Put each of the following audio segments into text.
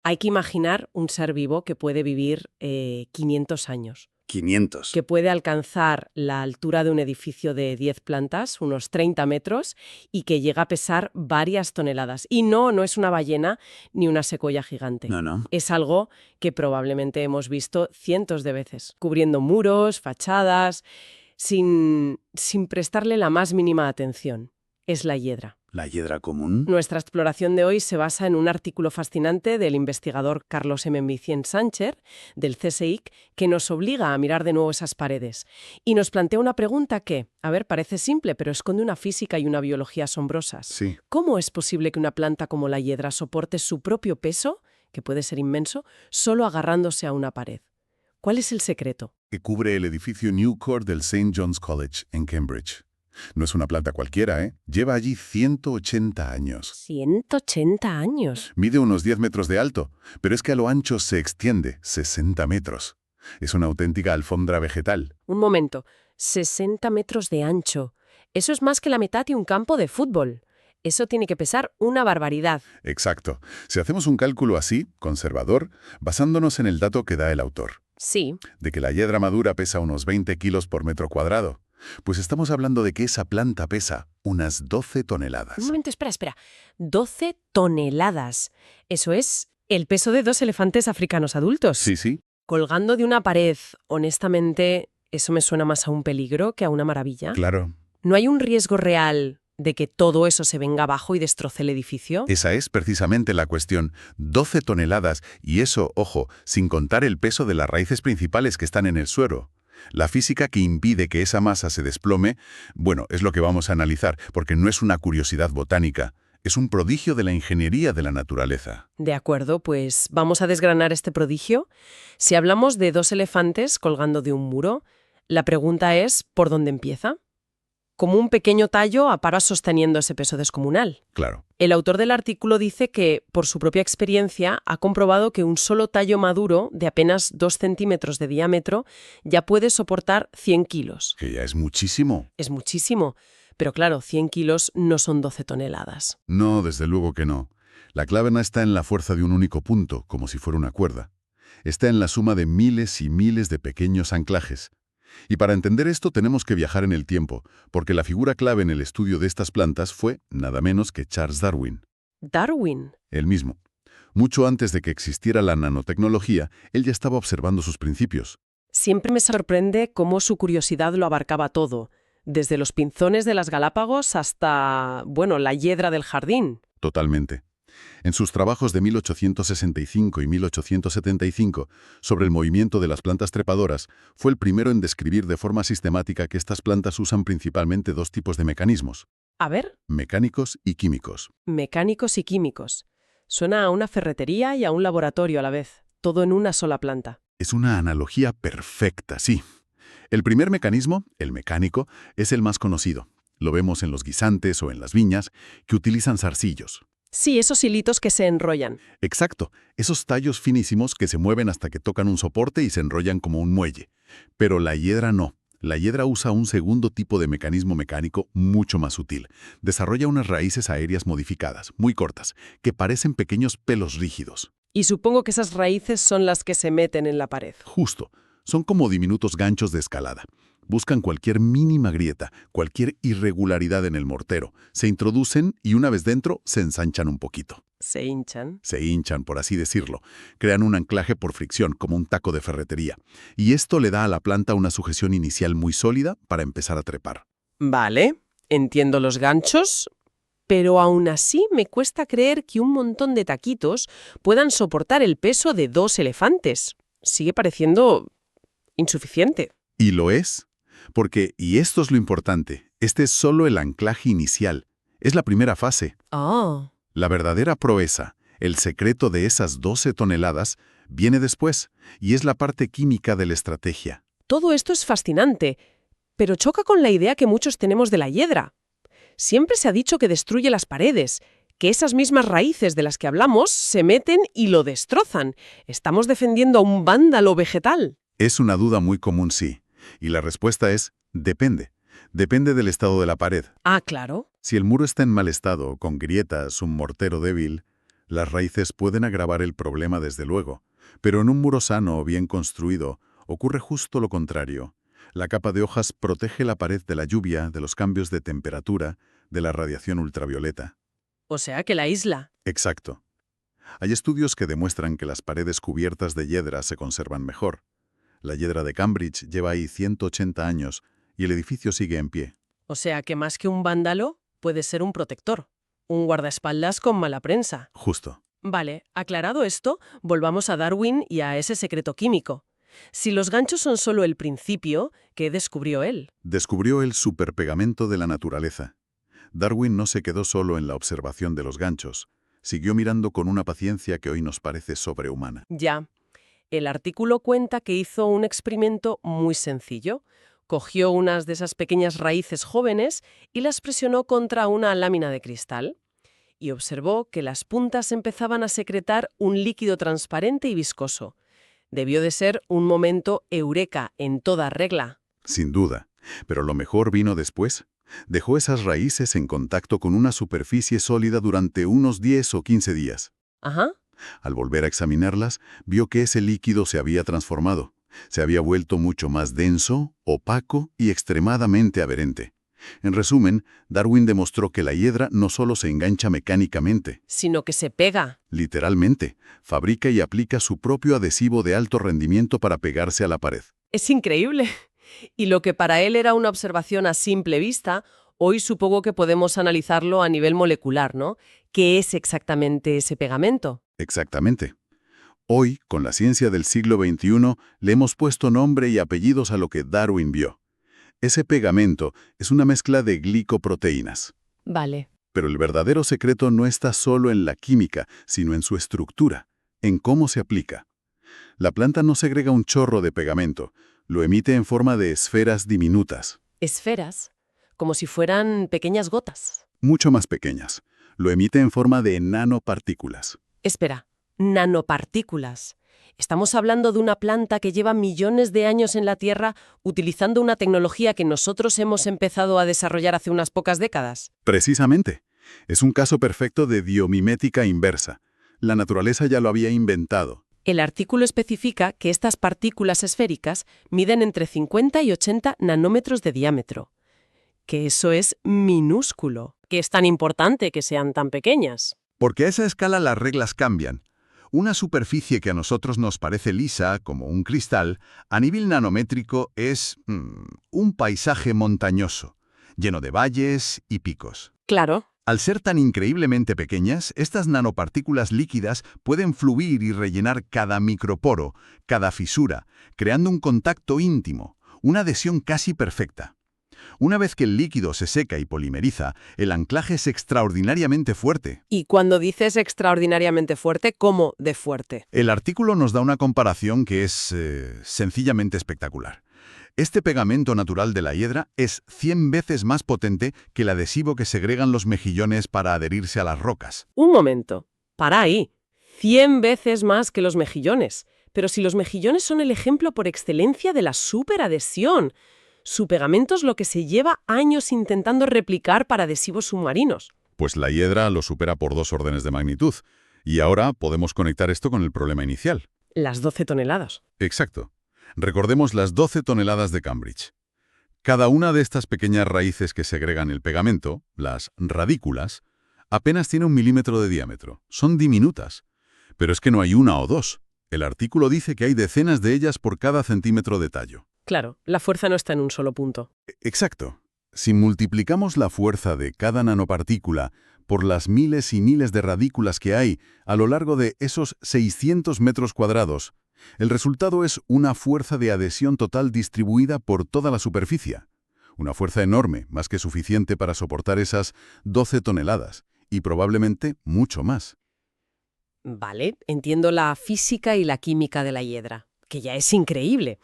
Hay que imaginar un ser vivo que puede vivir 500 años, 500. que puede alcanzar la altura de un edificio de 10 plantas, unos 30 metros, y que llega a pesar varias toneladas. Y no es una ballena ni una secuoya gigante. No. Es algo que probablemente hemos visto cientos de veces, cubriendo muros, fachadas, sin prestarle la más mínima atención. Es la hiedra. ¿La hiedra común? Nuestra exploración de hoy se basa en un artículo fascinante del investigador Carlos M. Vicent Sánchez, del CSIC, que nos obliga a mirar de nuevo esas paredes. Y nos plantea una pregunta que, parece simple, pero esconde una física y una biología asombrosas. Sí. ¿Cómo es posible que una planta como la hiedra soporte su propio peso, que puede ser inmenso, solo agarrándose a una pared? ¿Cuál es el secreto? Que cubre el edificio New Court del St. John's College, en Cambridge. No es una planta cualquiera, ¿eh? Lleva allí 180 años. 180 años. Mide unos 10 metros de alto, pero es que a lo ancho se extiende 60 metros. Es una auténtica alfombra vegetal. Un momento, 60 metros de ancho. Eso es más que la mitad de un campo de fútbol. Eso tiene que pesar una barbaridad. Exacto. Si hacemos un cálculo así, conservador, basándonos en el dato que da el autor, Sí. de que la hiedra madura pesa unos 20 kilos por metro cuadrado, pues estamos hablando de que esa planta pesa unas 12 toneladas. Un momento, espera. 12 toneladas. Eso es el peso de 2 elefantes africanos adultos. Sí. Colgando de una pared, honestamente, eso me suena más a un peligro que a una maravilla. Claro. ¿No hay un riesgo real de que todo eso se venga abajo y destroce el edificio? Esa es precisamente la cuestión. 12 toneladas, y eso, ojo, sin contar el peso de las raíces principales que están en el suelo. La física que impide que esa masa se desplome, es lo que vamos a analizar, porque no es una curiosidad botánica, es un prodigio de la ingeniería de la naturaleza. De acuerdo, pues vamos a desgranar este prodigio. Si hablamos de 2 elefantes colgando de un muro, la pregunta es, ¿por dónde empieza? Como un pequeño tallo para sosteniendo ese peso descomunal. Claro. El autor del artículo dice que, por su propia experiencia, ha comprobado que un solo tallo maduro de apenas 2 centímetros de diámetro ya puede soportar 100 kilos. Que ya es muchísimo. Es muchísimo, pero claro, 100 kilos no son 12 toneladas. No, desde luego que no. La clave no está en la fuerza de un único punto, como si fuera una cuerda. Está en la suma de miles y miles de pequeños anclajes. Y para entender esto tenemos que viajar en el tiempo, porque la figura clave en el estudio de estas plantas fue nada menos que Charles Darwin. ¿Darwin? Él mismo. Mucho antes de que existiera la nanotecnología, él ya estaba observando sus principios. Siempre me sorprende cómo su curiosidad lo abarcaba todo, desde los pinzones de las Galápagos hasta, la hiedra del jardín. Totalmente. En sus trabajos de 1865 y 1875 sobre el movimiento de las plantas trepadoras, fue el primero en describir de forma sistemática que estas plantas usan principalmente 2 tipos de mecanismos. A ver, Mecánicos y químicos. mecánicos y químicos. Suena a una ferretería y a un laboratorio a la vez, todo en una sola planta. Es una analogía perfecta, sí. El primer mecanismo, el mecánico, es el más conocido. Lo vemos en los guisantes o en las viñas, que utilizan zarcillos. Sí, esos hilitos que se enrollan. Exacto, esos tallos finísimos que se mueven hasta que tocan un soporte y se enrollan como un muelle. Pero la hiedra no. La hiedra usa un segundo tipo de mecanismo mecánico mucho más sutil. Desarrolla unas raíces aéreas modificadas, muy cortas, que parecen pequeños pelos rígidos. Y supongo que esas raíces son las que se meten en la pared. Justo. Son como diminutos ganchos de escalada. Buscan cualquier mínima grieta, cualquier irregularidad en el mortero. Se introducen y una vez dentro se ensanchan un poquito. Se hinchan. Se hinchan, por así decirlo. Crean un anclaje por fricción, como un taco de ferretería. Y esto le da a la planta una sujeción inicial muy sólida para empezar a trepar. Vale, entiendo los ganchos, pero aún así me cuesta creer que un montón de taquitos puedan soportar el peso de 2 elefantes. Sigue pareciendo insuficiente. Y lo es, porque, y esto es lo importante, este es solo el anclaje inicial. Es la primera fase. Ah. La verdadera proeza, el secreto de esas 12 toneladas, viene después, y es la parte química de la estrategia. Todo esto es fascinante, pero choca con la idea que muchos tenemos de la hiedra. Siempre se ha dicho que destruye las paredes, que esas mismas raíces de las que hablamos se meten y lo destrozan. Estamos defendiendo a un vándalo vegetal. Es una duda muy común, sí. Y la respuesta es, depende. Depende del estado de la pared. Ah, claro. Si el muro está en mal estado, con grietas, un mortero débil, Las raíces pueden agravar el problema desde luego, pero en un muro sano o bien construido ocurre justo lo contrario. La capa de hojas protege la pared de la lluvia, de los cambios de temperatura, de la radiación ultravioleta. O sea que la isla. Exacto. Hay estudios que demuestran que las paredes cubiertas de hiedra se conservan mejor. La hiedra de Cambridge lleva ahí 180 años y el edificio sigue en pie. O sea que más que un vándalo, puede ser un protector. Un guardaespaldas con mala prensa. Justo. Vale, aclarado esto, volvamos a Darwin y a ese secreto químico. Si los ganchos son solo el principio, ¿qué descubrió él? Descubrió el superpegamento de la naturaleza. Darwin no se quedó solo en la observación de los ganchos. Siguió mirando con una paciencia que hoy nos parece sobrehumana. Ya. El artículo cuenta que hizo un experimento muy sencillo. Cogió unas de esas pequeñas raíces jóvenes y las presionó contra una lámina de cristal. Y observó que las puntas empezaban a secretar un líquido transparente y viscoso. Debió de ser un momento eureka en toda regla. Sin duda. Pero lo mejor vino después. Dejó esas raíces en contacto con una superficie sólida durante unos 10 o 15 días. Ajá. Al volver a examinarlas, vio que ese líquido se había transformado. Se había vuelto mucho más denso, opaco y extremadamente adherente. En resumen, Darwin demostró que la hiedra no solo se engancha mecánicamente, Sino que se pega. literalmente, fabrica y aplica su propio adhesivo de alto rendimiento para pegarse a la pared. Es increíble. Y lo que para él era una observación a simple vista, hoy supongo que podemos analizarlo a nivel molecular, ¿no? ¿Qué es exactamente ese pegamento? Exactamente. Hoy, con la ciencia del siglo XXI, le hemos puesto nombre y apellidos a lo que Darwin vio. Ese pegamento es una mezcla de glicoproteínas. Vale. Pero el verdadero secreto no está solo en la química, sino en su estructura, en cómo se aplica. La planta no segrega un chorro de pegamento, lo emite en forma de esferas diminutas, Esferas, como si fueran pequeñas gotas. mucho más pequeñas. Lo emite en forma de nanopartículas. Espera, nanopartículas. Estamos hablando de una planta que lleva millones de años en la Tierra utilizando una tecnología que nosotros hemos empezado a desarrollar hace unas pocas décadas. Precisamente. Es un caso perfecto de biomimética inversa. La naturaleza ya lo había inventado. El artículo especifica que estas partículas esféricas miden entre 50 y 80 nanómetros de diámetro. Que eso es minúsculo. Que es tan importante que sean tan pequeñas. Porque a esa escala las reglas cambian. Una superficie que a nosotros nos parece lisa, como un cristal, a nivel nanométrico es un paisaje montañoso, lleno de valles y picos. Claro. Al ser tan increíblemente pequeñas, estas nanopartículas líquidas pueden fluir y rellenar cada microporo, cada fisura, creando un contacto íntimo, una adhesión casi perfecta. Una vez que el líquido se seca y polimeriza, el anclaje es extraordinariamente fuerte. Y cuando dices extraordinariamente fuerte, ¿cómo de fuerte? El artículo nos da una comparación que es sencillamente espectacular. Este pegamento natural de la hiedra es 100 veces más potente que el adhesivo que segregan los mejillones para adherirse a las rocas. Un momento. Para ahí. 100 veces más que los mejillones. Pero si los mejillones son el ejemplo por excelencia de la superadhesión. Su pegamento es lo que se lleva años intentando replicar para adhesivos submarinos. Pues la hiedra lo supera por 2 órdenes de magnitud. Y ahora podemos conectar esto con el problema inicial. Las 12 toneladas. Exacto. Recordemos las 12 toneladas de Cambridge. Cada una de estas pequeñas raíces que segregan el pegamento, las radículas, apenas tiene 1 milímetro de diámetro. Son diminutas. Pero es que no hay una o dos. El artículo dice que hay decenas de ellas por cada centímetro de tallo. Claro, la fuerza no está en un solo punto. Exacto. Si multiplicamos la fuerza de cada nanopartícula por las miles y miles de radículas que hay a lo largo de esos 600 metros cuadrados, el resultado es una fuerza de adhesión total distribuida por toda la superficie. Una fuerza enorme, más que suficiente para soportar esas 12 toneladas, y probablemente mucho más. Vale, entiendo la física y la química de la hiedra, que ya es increíble.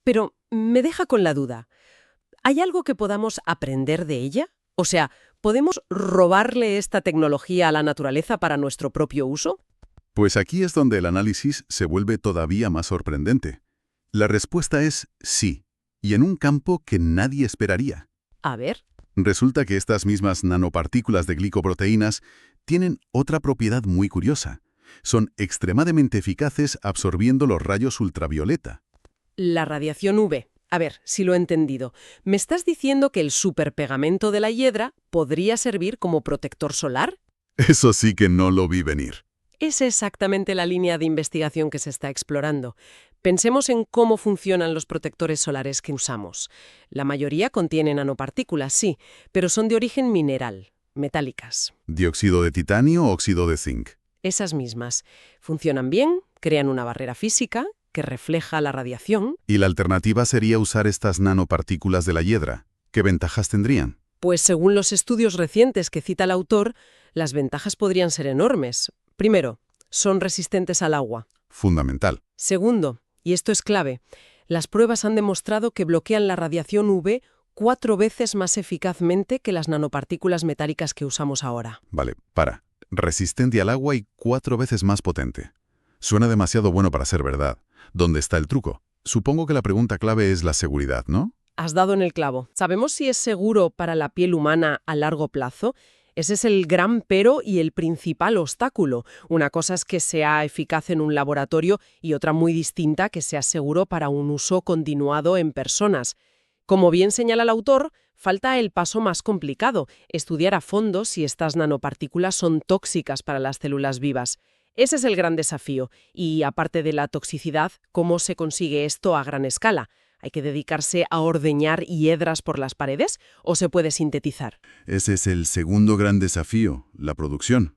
Pero me deja con la duda. ¿Hay algo que podamos aprender de ella? O sea, ¿podemos robarle esta tecnología a la naturaleza para nuestro propio uso? Pues aquí es donde el análisis se vuelve todavía más sorprendente. La respuesta es sí, y en un campo que nadie esperaría. A ver. Resulta que estas mismas nanopartículas de glicoproteínas tienen otra propiedad muy curiosa. Son extremadamente eficaces absorbiendo los rayos ultravioleta. La radiación UV. A ver, si lo he entendido. ¿Me estás diciendo que el superpegamento de la hiedra podría servir como protector solar? Eso sí que no lo vi venir. Es exactamente la línea de investigación que se está explorando. Pensemos en cómo funcionan los protectores solares que usamos. La mayoría contienen nanopartículas, sí, pero son de origen mineral, metálicas. ¿Dióxido de titanio o óxido de zinc? Esas mismas. Funcionan bien, crean una barrera física que refleja la radiación. ¿Y la alternativa sería usar estas nanopartículas de la hiedra? ¿Qué ventajas tendrían? Pues según los estudios recientes que cita el autor, las ventajas podrían ser enormes. Primero, son resistentes al agua. Fundamental. Segundo, y esto es clave, las pruebas han demostrado que bloquean la radiación UV 4 veces más eficazmente que las nanopartículas metálicas que usamos ahora. Vale, para. Resistente al agua y 4 veces más potente. Suena demasiado bueno para ser verdad. ¿Dónde está el truco? Supongo que la pregunta clave es la seguridad, ¿no? Has dado en el clavo. ¿Sabemos si es seguro para la piel humana a largo plazo? Ese es el gran pero y el principal obstáculo. Una cosa es que sea eficaz en un laboratorio y otra muy distinta que sea seguro para un uso continuado en personas. Como bien señala el autor, falta el paso más complicado, estudiar a fondo si estas nanopartículas son tóxicas para las células vivas. Ese es el gran desafío. Y aparte de la toxicidad, ¿cómo se consigue esto a gran escala? ¿Hay que dedicarse a ordeñar hiedras por las paredes o se puede sintetizar? Ese es el segundo gran desafío, la producción.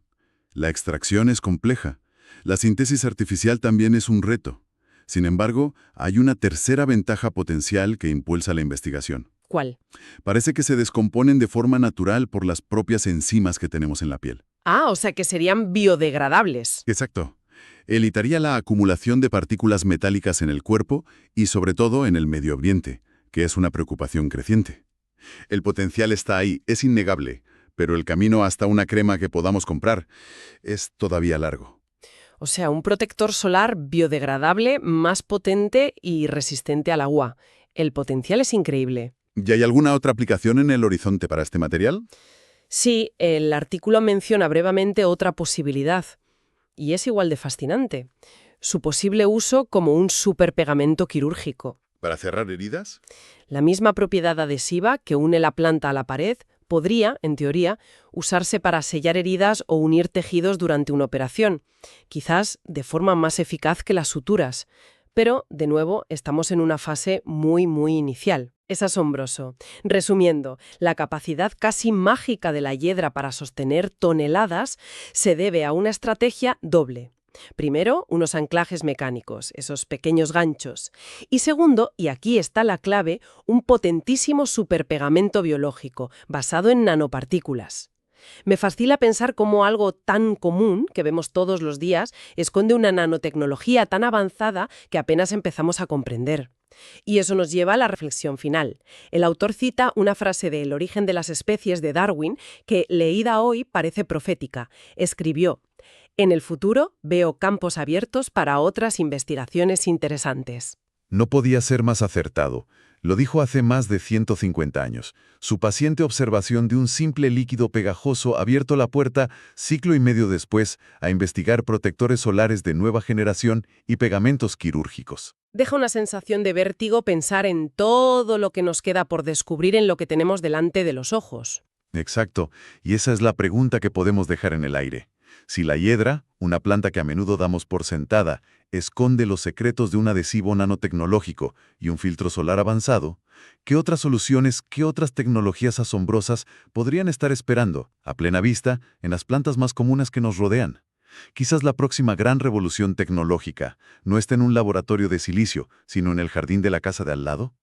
La extracción es compleja. La síntesis artificial también es un reto. Sin embargo, hay una tercera ventaja potencial que impulsa la investigación. ¿Cuál? Parece que se descomponen de forma natural por las propias enzimas que tenemos en la piel. Ah, o sea que serían biodegradables. Exacto. Evitaría la acumulación de partículas metálicas en el cuerpo y sobre todo en el medio ambiente, que es una preocupación creciente. El potencial está ahí, es innegable, pero el camino hasta una crema que podamos comprar es todavía largo. O sea, un protector solar biodegradable, más potente y resistente al agua. El potencial es increíble. ¿Y hay alguna otra aplicación en el horizonte para este material? Sí, el artículo menciona brevemente otra posibilidad. Y es igual de fascinante. Su posible uso como un superpegamento quirúrgico. ¿Para cerrar heridas? La misma propiedad adhesiva que une la planta a la pared podría, en teoría, usarse para sellar heridas o unir tejidos durante una operación, quizás de forma más eficaz que las suturas. Pero, de nuevo, estamos en una fase muy inicial. Es asombroso. Resumiendo, la capacidad casi mágica de la hiedra para sostener toneladas se debe a una estrategia doble. Primero, unos anclajes mecánicos, esos pequeños ganchos. Y segundo, y aquí está la clave, un potentísimo superpegamento biológico, basado en nanopartículas. Me fascina pensar cómo algo tan común, que vemos todos los días, esconde una nanotecnología tan avanzada que apenas empezamos a comprender. Y eso nos lleva a la reflexión final. El autor cita una frase de El origen de las especies de Darwin que, leída hoy, parece profética. Escribió: «En el futuro veo campos abiertos para otras investigaciones interesantes». No podía ser más acertado. Lo dijo hace más de 150 años. Su paciente observación de un simple líquido pegajoso abierto la puerta, siglo y medio después, a investigar protectores solares de nueva generación y pegamentos quirúrgicos. Deja una sensación de vértigo pensar en todo lo que nos queda por descubrir en lo que tenemos delante de los ojos. Exacto, y esa es la pregunta que podemos dejar en el aire. Si la hiedra, una planta que a menudo damos por sentada, esconde los secretos de un adhesivo nanotecnológico y un filtro solar avanzado, ¿qué otras soluciones, qué otras tecnologías asombrosas podrían estar esperando, a plena vista, en las plantas más comunes que nos rodean? Quizás la próxima gran revolución tecnológica no está en un laboratorio de silicio, sino en el jardín de la casa de al lado.